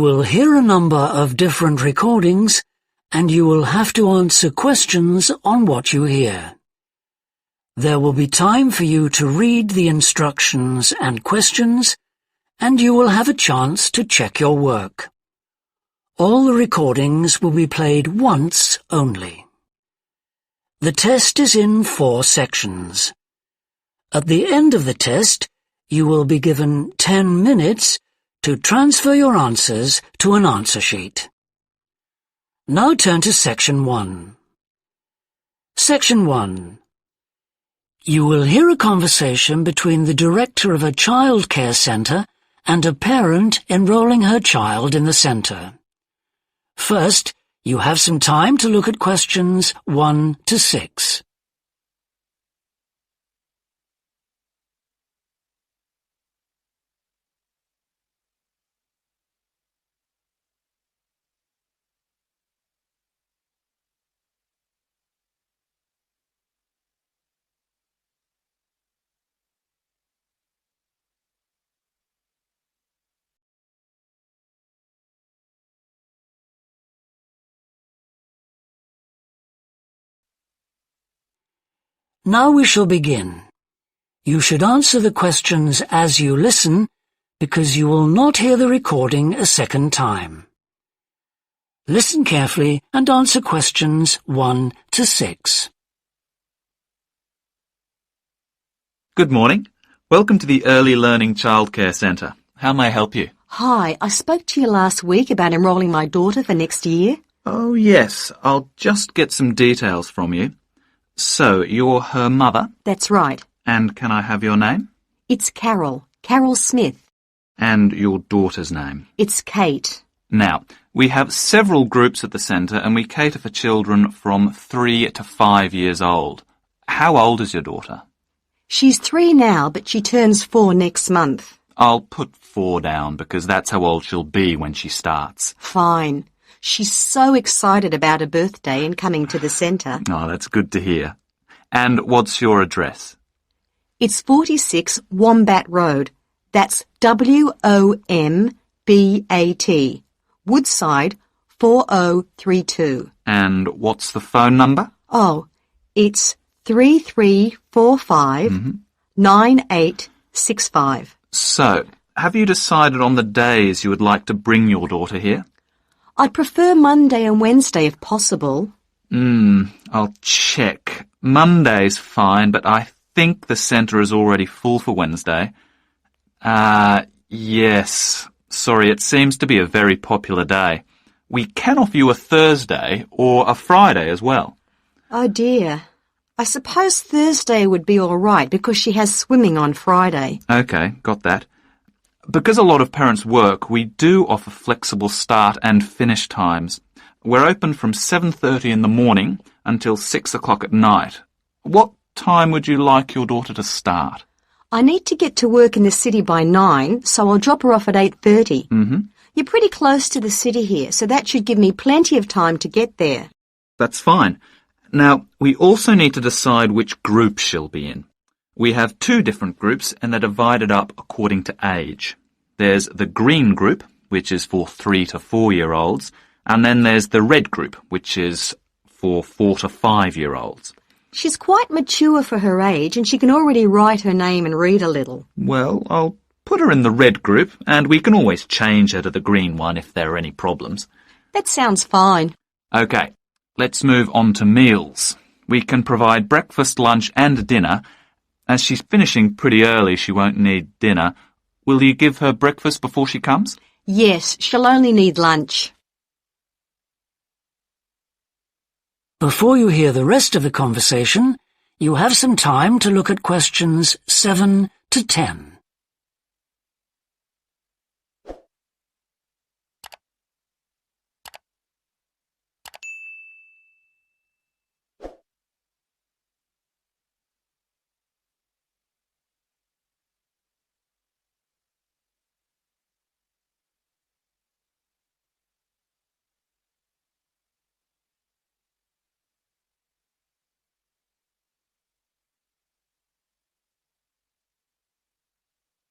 will hear a number of different recordings, and you will have to answer questions on what you hear. There will be time for you to read the instructions and questions, and you will have a chance to check your work. All the recordings will be played once only. The test is in 4 sections. At the end of the test, you will be given 10 minutes to transfer your answers to an answer sheet. Now turn to Section 1. Section 1. You will hear a conversation between the director of a child care centre and a parent enrolling her child in the centre. First, you have some time to look at questions 1 to 6. Now we shall begin. You should answer the questions as you listen, because you will not hear the recording a second time. Listen carefully and answer questions 1 to 6. Good morning. Welcome to the Early Learning Childcare Centre. How may I help you? Hi, I spoke to you last week about enrolling my daughter for next year. Oh, yes. I'll just get some details from you. So, you're her mother? That's right. And can I have your name? It's Carol Smith. And your daughter's name? It's Kate. Now, we have several groups at the centre and we cater for children from 3 to 5 years old. How old is your daughter? She's 3 now, but she turns 4 next month. I'll put 4 down because that's how old she'll be when she starts. Fine. She's so excited about her birthday and coming to the centre. Oh, that's good to hear. And what's your address? It's 46 Wombat Road. That's W-O-M-B-A-T. Woodside 4032. And what's the phone number? Oh, it's 3345-9865. So, have you decided on the days you would like to bring your daughter here? I'd prefer Monday and Wednesday if possible. I'll check. Monday's fine, but I think the centre is already full for Wednesday. Yes. Sorry, it seems to be a very popular day. We can offer you a Thursday or a Friday as well. Oh dear. I suppose Thursday would be all right because she has swimming on Friday. Okay, got that. Because a lot of parents work, we do offer flexible start and finish times. We're open from 7:30 in the morning until 6 o'clock at night. What time would you like your daughter to start? I need to get to work in the city by 9, so I'll drop her off at 8:30. You're pretty close to the city here, so that should give me plenty of time to get there. That's fine. Now, we also need to decide which group she'll be in. We have 2 different groups and they're divided up according to age. There's the green group, which is for 3 to 4-year-olds, and then there's the red group, which is for 4 to 5-year-olds. She's quite mature for her age and she can already write her name and read a little. Well, I'll put her in the red group and we can always change her to the green one if there are any problems. That sounds fine. Okay, let's move on to meals. We can provide breakfast, lunch and dinner. As she's finishing pretty early, she won't need dinner. Will you give her breakfast before she comes? Yes, she'll only need lunch. Before you hear the rest of the conversation, you have some time to look at questions 7 to 10.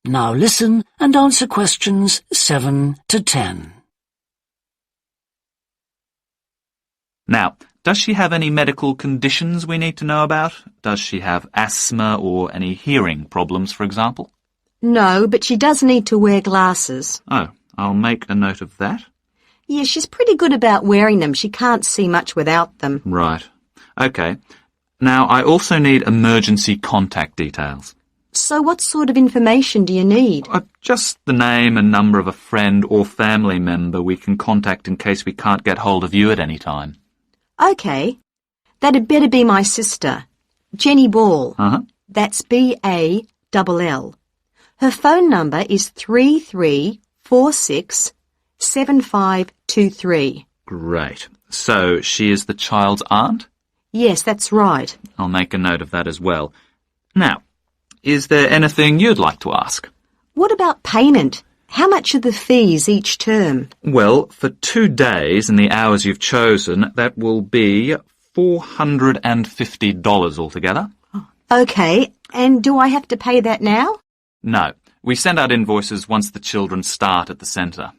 Now listen and answer questions 7 to 10. Now, does she have any medical conditions we need to know about? Does she have asthma or any hearing problems, for example? No, but she does need to wear glasses. Oh, I'll make a note of that. Yeah, she's pretty good about wearing them. She can't see much without them. Right. Okay. Now, I also need emergency contact details. So what sort of information do you need? Just the name and number of a friend or family member we can contact in case we can't get hold of you at any time. OK. That'd better be my sister, Jenny Ball. Uh-huh. That's B-A-L-L. Her phone number is 33467523. Great. So she is the child's aunt? Yes, that's right. I'll make a note of that as well. Now, is there anything you'd like to ask? What about payment? How much are the fees each term? Well, for 2 days and the hours you've chosen, that will be $450 altogether. OK, and do I have to pay that now? No, we send out invoices once the children start at the centre.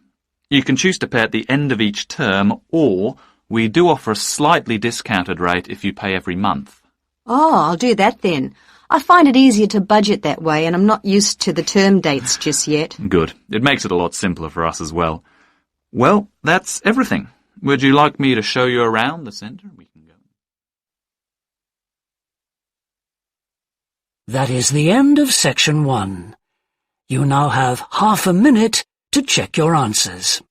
You can choose to pay at the end of each term, or we do offer a slightly discounted rate if you pay every month. Oh, I'll do that then. I find it easier to budget that way, and I'm not used to the term dates just yet. Good. It makes it a lot simpler for us as well. Well, that's everything. Would you like me to show you around the centre? We can go. That is the end of section 1. You now have half a minute to check your answers.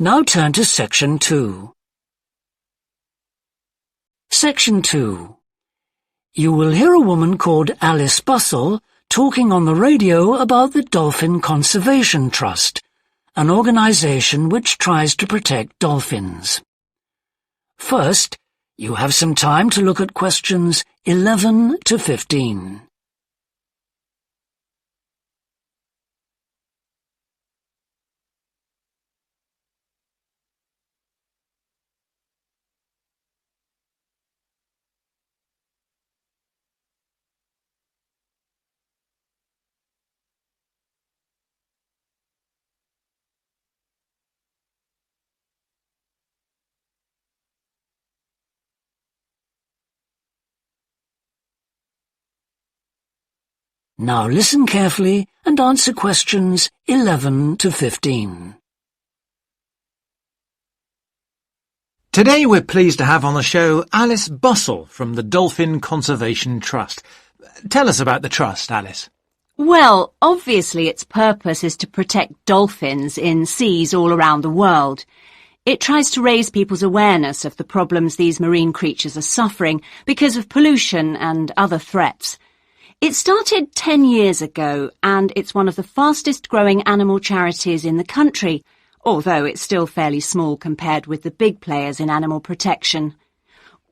Now turn to Section 2. Section 2. You will hear a woman called Alice Bustle talking on the radio about the Dolphin Conservation Trust, an organization which tries to protect dolphins. First, you have some time to look at questions 11 to 15. Now listen carefully and answer questions 11 to 15. Today we're pleased to have on the show Alice Bustle from the Dolphin Conservation Trust. Tell us about the trust, Alice. Well, obviously its purpose is to protect dolphins in seas all around the world. It tries to raise people's awareness of the problems these marine creatures are suffering because of pollution and other threats. It started 10 years ago, and it's one of the fastest growing animal charities in the country, although it's still fairly small compared with the big players in animal protection.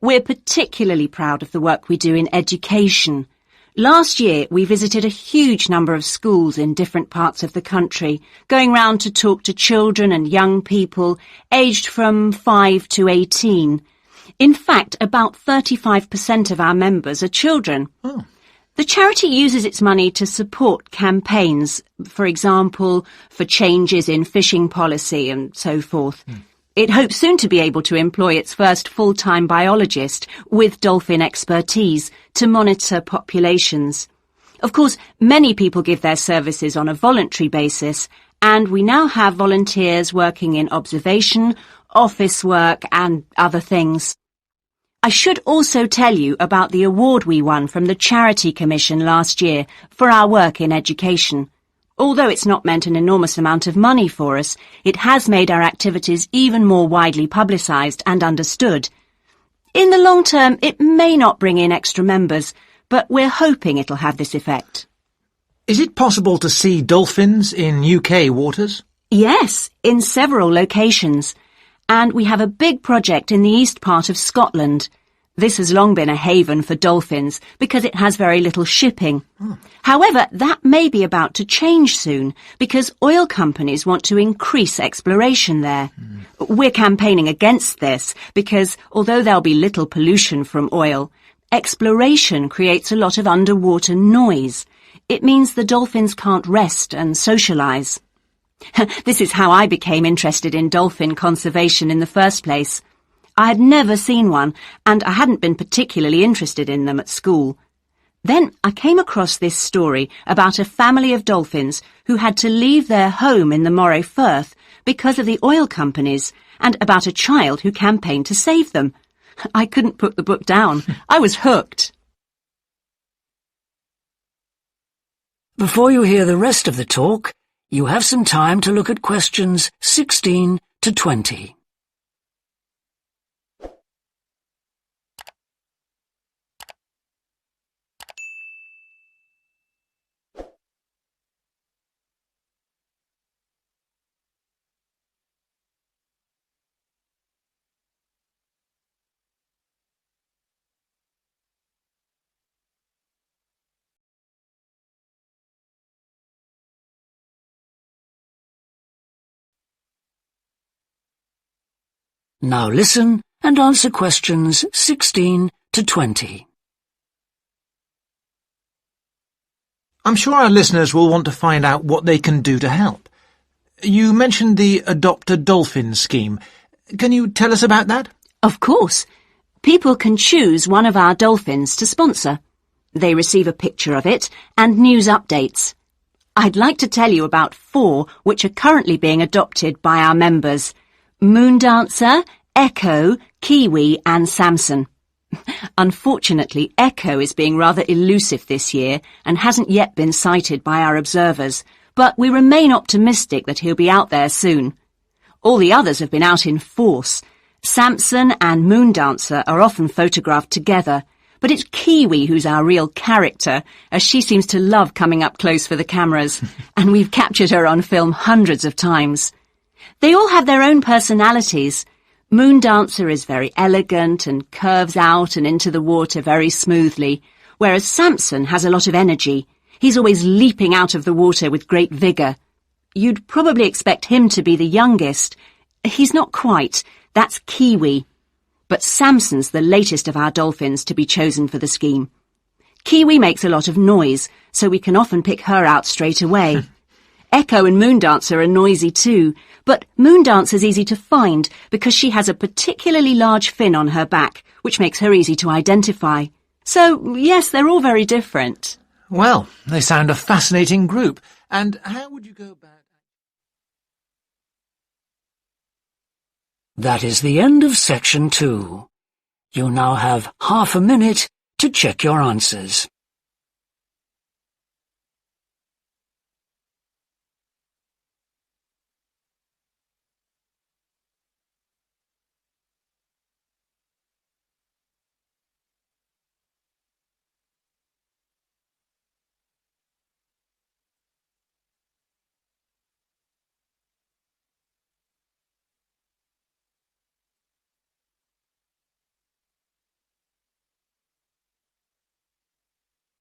We're particularly proud of the work we do in education. Last year, we visited a huge number of schools in different parts of the country, going round to talk to children and young people aged from 5 to 18. In fact, about 35% of our members are children. Oh. The charity uses its money to support campaigns, for example, for changes in fishing policy and so forth. It hopes soon to be able to employ its first full-time biologist with dolphin expertise to monitor populations. Of course, many people give their services on a voluntary basis, and we now have volunteers working in observation, office work and other things. I should also tell you about the award we won from the Charity Commission last year for our work in education. Although it's not meant an enormous amount of money for us, it has made our activities even more widely publicised and understood. In the long term, it may not bring in extra members, but we're hoping it'll have this effect. Is it possible to see dolphins in UK waters? Yes, in several locations. and we have a big project in the east part of Scotland. This has long been a haven for dolphins because it has very little shipping. However, that may be about to change soon because oil companies want to increase exploration there. We're campaigning against this because although there'll be little pollution from oil, exploration creates a lot of underwater noise. It means the dolphins can't rest and socialise. This is how I became interested in dolphin conservation in the first place. I had never seen one, and I hadn't been particularly interested in them at school. Then I came across this story about a family of dolphins who had to leave their home in the Moray Firth because of the oil companies, and about a child who campaigned to save them. I couldn't put the book down. I was hooked. Before you hear the rest of the talk, you have some time to look at questions 16 to 20. Now listen and answer questions 16 to 20. I'm sure our listeners will want to find out what they can do to help. You mentioned the Adopt a Dolphin scheme. Can you tell us about that? Of course. People can choose one of our dolphins to sponsor. They receive a picture of it and news updates. I'd like to tell you about 4 which are currently being adopted by our members: Moondancer, Echo, Kiwi and Samson. Unfortunately, Echo is being rather elusive this year and hasn't yet been sighted by our observers, but we remain optimistic that he'll be out there soon. All the others have been out in force. Samson and Moondancer are often photographed together, but it's Kiwi who's our real character, as she seems to love coming up close for the cameras, and we've captured her on film hundreds of times. They all have their own personalities. Moondancer is very elegant and curves out and into the water very smoothly, whereas Samson has a lot of energy. He's always leaping out of the water with great vigour. You'd probably expect him to be the youngest. He's not quite. That's Kiwi. But Samson's the latest of our dolphins to be chosen for the scheme. Kiwi makes a lot of noise, so we can often pick her out straight away. Echo and Moondancer are noisy too, but Moondancer's easy to find because she has a particularly large fin on her back, which makes her easy to identify. So, yes, they're all very different. Well, they sound a fascinating group. And how would you go about... That is the end of section 2. You now have half a minute to check your answers.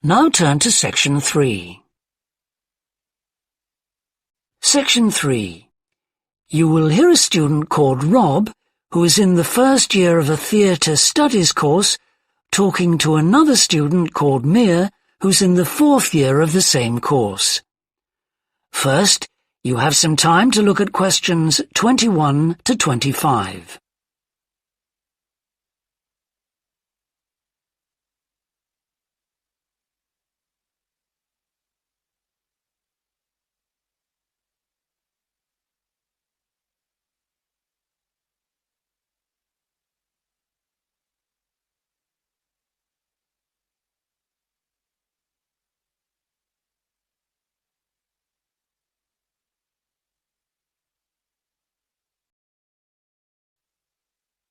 Now turn to section 3. Section 3. You will hear a student called Rob, who is in the first year of a theatre studies course, talking to another student called Mia, who's in the 4th year of the same course. First, you have some time to look at questions 21 to 25.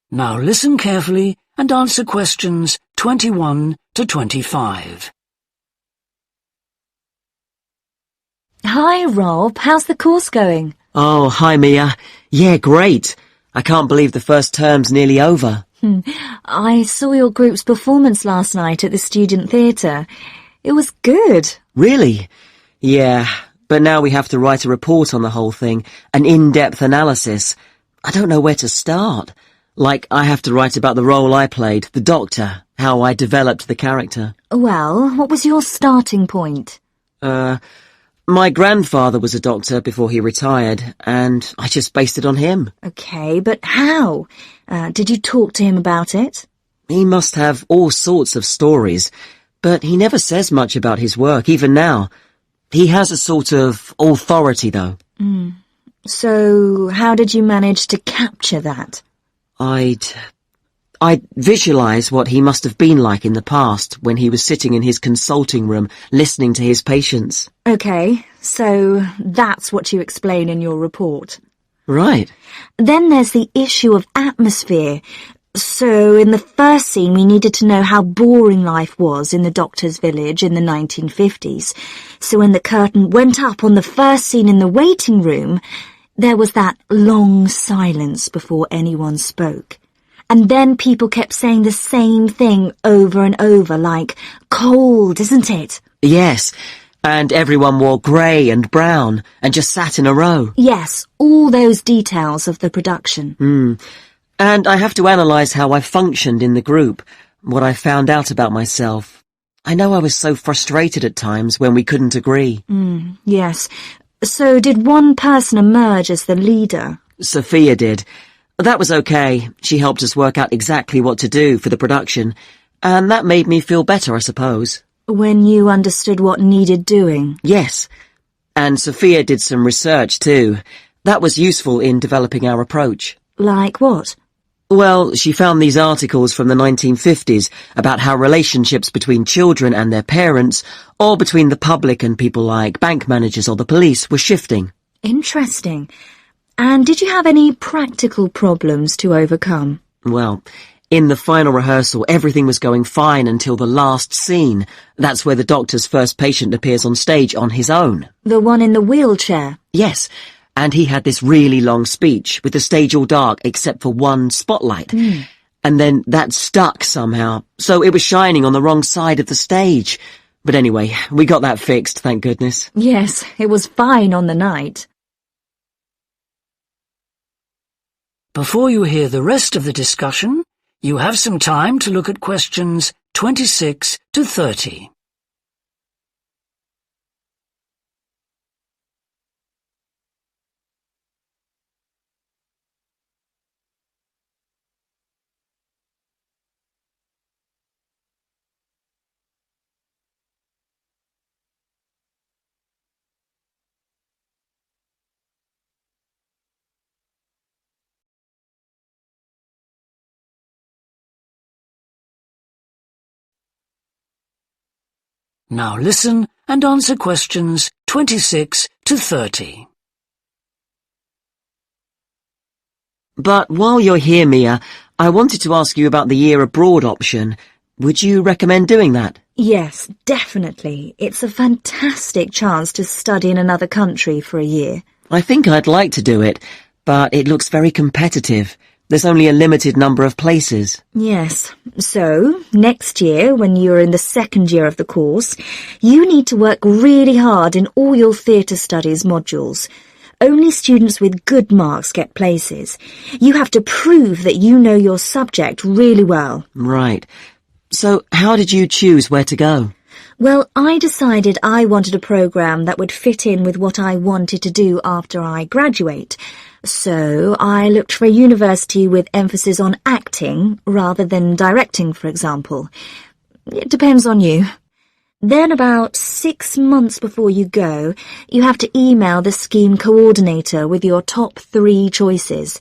Now listen carefully and answer questions 21 to 25. Hi, Rob. How's the course going? Oh, hi, Mia. Yeah, great. I can't believe the first term's nearly over. I saw your group's performance last night at the student theatre. It was good. Really? Yeah, but now we have to write a report on the whole thing, an in-depth analysis. I don't know where to start. Like, I have to write about the role I played, the Doctor, how I developed the character. Well, what was your starting point? My grandfather was a doctor before he retired, and I just based it on him. Okay, but how? Did you talk to him about it? He must have all sorts of stories, but he never says much about his work, even now. He has a sort of authority, though. So, how did you manage to capture that? I'd visualize what he must have been like in the past when he was sitting in his consulting room listening to his patients. Okay, so that's what you explain in your report. Right. Then there's the issue of atmosphere. So in the first scene we needed to know how boring life was in the Doctor's village in the 1950s. So when the curtain went up on the first scene in the waiting room, there was that long silence before anyone spoke. And then people kept saying the same thing over and over, like, cold, isn't it? Yes, and everyone wore grey and brown and just sat in a row. Yes, all those details of the production. And I have to analyse how I functioned in the group, what I found out about myself. I know I was so frustrated at times when we couldn't agree. Yes. So did one person emerge as the leader? Sophia did. That was okay. She helped us work out exactly what to do for the production, and that made me feel better, I suppose. When you understood what needed doing? Yes. And Sophia did some research, too. That was useful in developing our approach. Like what? Well, she found these articles from the 1950s about how relationships between children and their parents, or between the public and people like bank managers or the police, were shifting. Interesting. And did you have any practical problems to overcome? Well, in the final rehearsal, everything was going fine until the last scene. That's where the Doctor's first patient appears on stage on his own. The one in the wheelchair? Yes, and he had this really long speech with the stage all dark except for one spotlight. And then that stuck somehow, so it was shining on the wrong side of the stage. But anyway, we got that fixed, thank goodness. Yes, it was fine on the night. Before you hear the rest of the discussion, you have some time to look at questions 26 to 30. Now listen and answer questions 26 to 30. But while you're here, Mia, I wanted to ask you about the year abroad option. Would you recommend doing that? Yes, definitely. It's a fantastic chance to study in another country for a year. I think I'd like to do it, but it looks very competitive. There's only a limited number of places. Yes. So, next year, when you're in the second year of the course, you need to work really hard in all your theatre studies modules. Only students with good marks get places. You have to prove that you know your subject really well. Right. So, how did you choose where to go? Well, I decided I wanted a programme that would fit in with what I wanted to do after I graduate. So I looked for a university with emphasis on acting rather than directing, for example. It depends on you. Then about 6 months before you go, you have to email the scheme coordinator with your top 3 choices.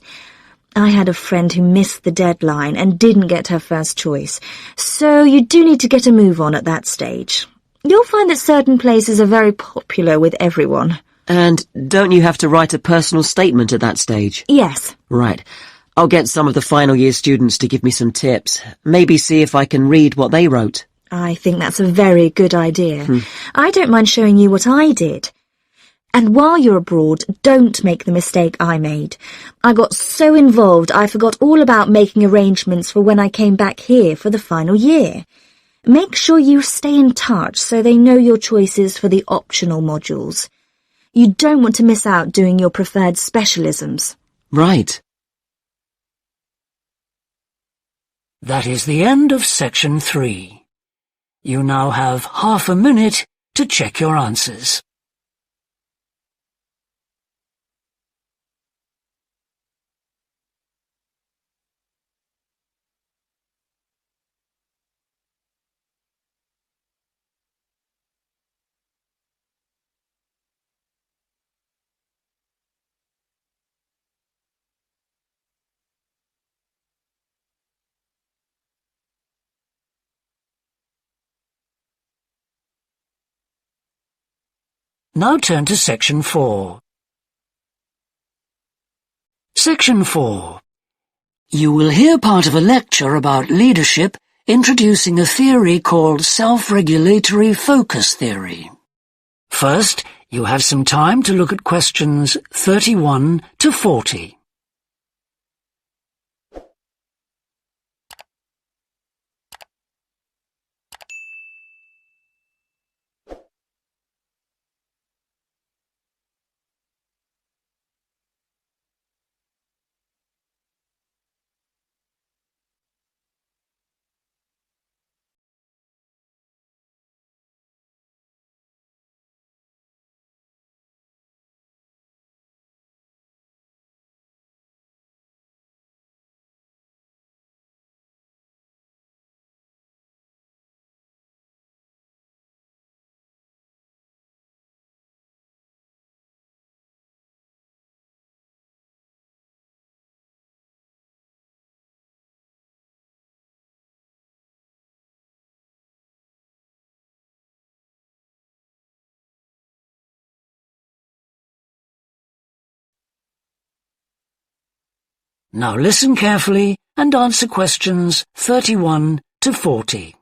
I had a friend who missed the deadline and didn't get her first choice, so you do need to get a move on at that stage. You'll find that certain places are very popular with everyone. And don't you have to write a personal statement at that stage? Yes. Right. I'll get some of the final year students to give me some tips. Maybe see if I can read what they wrote. I think that's a very good idea. I don't mind showing you what I did. And while you're abroad, don't make the mistake I made. I got so involved I forgot all about making arrangements for when I came back here for the final year. Make sure you stay in touch so they know your choices for the optional modules. You don't want to miss out doing your preferred specialisms. Right. That is the end of section 3. You now have half a minute to check your answers. Now turn to section 4. Section 4. You will hear part of a lecture about leadership introducing a theory called self-regulatory focus theory. First, you have some time to look at questions 31 to 40. Now listen carefully and answer questions 31 to 40.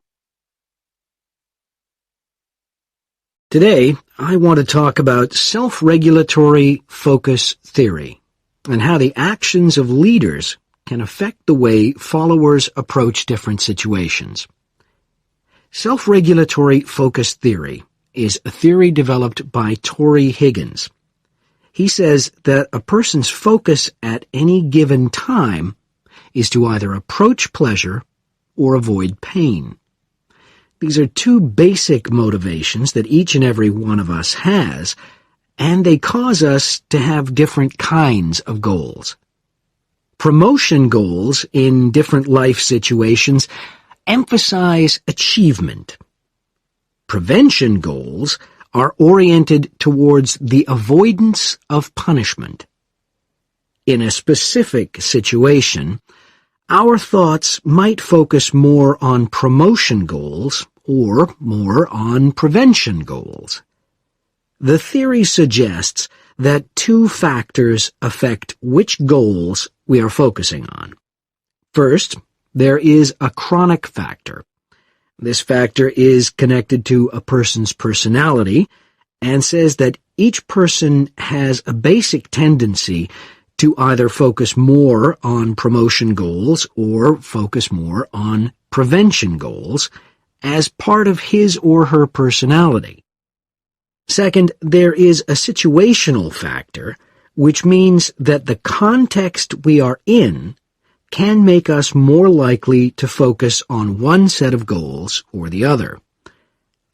Today, I want to talk about self-regulatory focus theory and how the actions of leaders can affect the way followers approach different situations. Self-regulatory focus theory is a theory developed by Torrey Higgins. He says that a person's focus at any given time is to either approach pleasure or avoid pain. These are two basic motivations that each and every one of us has, and they cause us to have different kinds of goals. Promotion goals in different life situations emphasize achievement. Prevention goals are oriented towards the avoidance of punishment. In a specific situation, our thoughts might focus more on promotion goals or more on prevention goals. The theory suggests that two factors affect which goals we are focusing on. First, there is a chronic factor. This factor is connected to a person's personality and says that each person has a basic tendency to either focus more on promotion goals or focus more on prevention goals as part of his or her personality. Second, there is a situational factor, which means that the context we are in can make us more likely to focus on one set of goals or the other.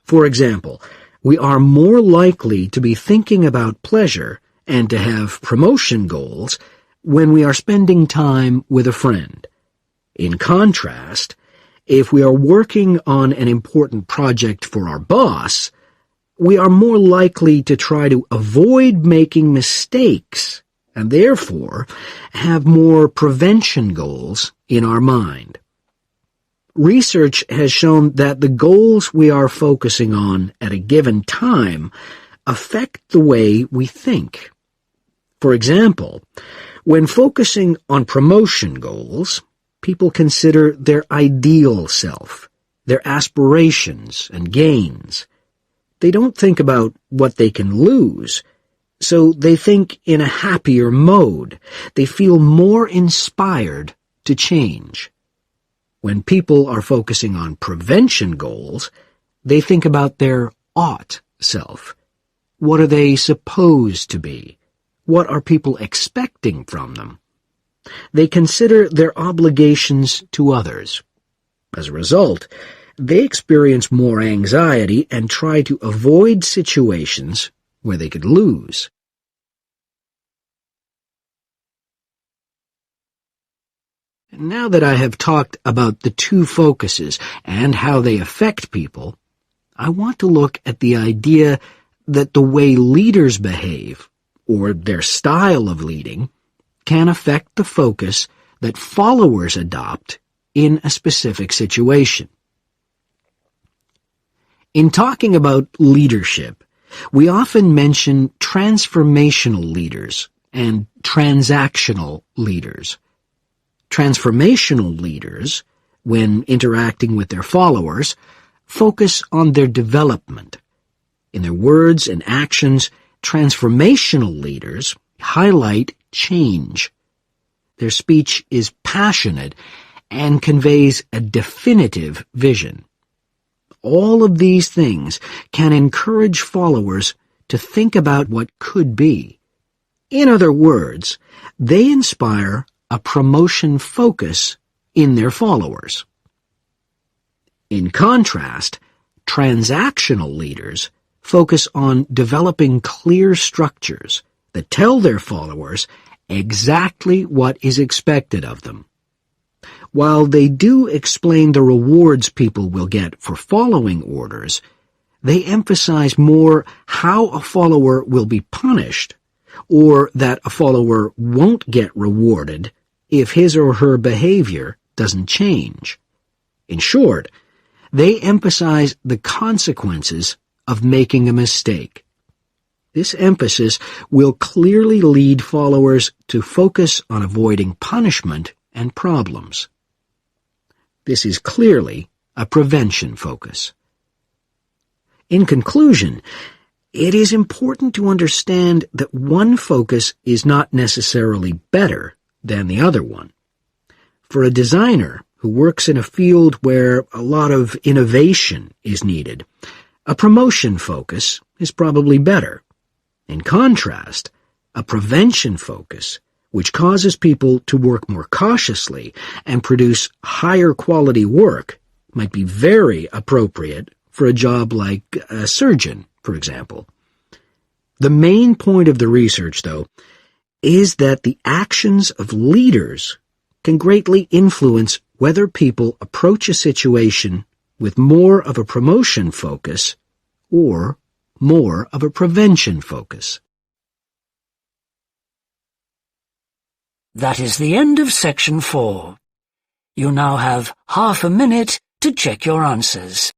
For example, we are more likely to be thinking about pleasure and to have promotion goals when we are spending time with a friend. In contrast, if we are working on an important project for our boss, we are more likely to try to avoid making mistakes and therefore have more prevention goals in our mind. Research has shown that the goals we are focusing on at a given time affect the way we think. For example, when focusing on promotion goals, people consider their ideal self, their aspirations and gains. They don't think about what they can lose. so they think in a happier mode. They feel more inspired to change. When people are focusing on prevention goals, they think about their ought self. What are they supposed to be? What are people expecting from them? They consider their obligations to others. As a result, they experience more anxiety and try to avoid situations where they could lose. Now that I have talked about the two focuses and how they affect people, I want to look at the idea that the way leaders behave, or their style of leading, can affect the focus that followers adopt in a specific situation. In talking about leadership, we often mention transformational leaders and transactional leaders. Transformational leaders, when interacting with their followers, focus on their development. In their words and actions, transformational leaders highlight change. Their speech is passionate and conveys a definitive vision. All of these things can encourage followers to think about what could be. In other words, they inspire a promotion focus in their followers. In contrast, transactional leaders focus on developing clear structures that tell their followers exactly what is expected of them. While they do explain the rewards people will get for following orders, they emphasize more how a follower will be punished, or that a follower won't get rewarded if his or her behavior doesn't change. In short, they emphasize the consequences of making a mistake. This emphasis will clearly lead followers to focus on avoiding punishment and problems. This is clearly a prevention focus. In conclusion, it is important to understand that one focus is not necessarily better than the other one. For a designer who works in a field where a lot of innovation is needed, a promotion focus is probably better. In contrast, a prevention focus, which causes people to work more cautiously and produce higher quality work, might be very appropriate for a job like a surgeon, for example. The main point of the research, though, is that the actions of leaders can greatly influence whether people approach a situation with more of a promotion focus or more of a prevention focus. That is the end of section 4. You now have half a minute to check your answers.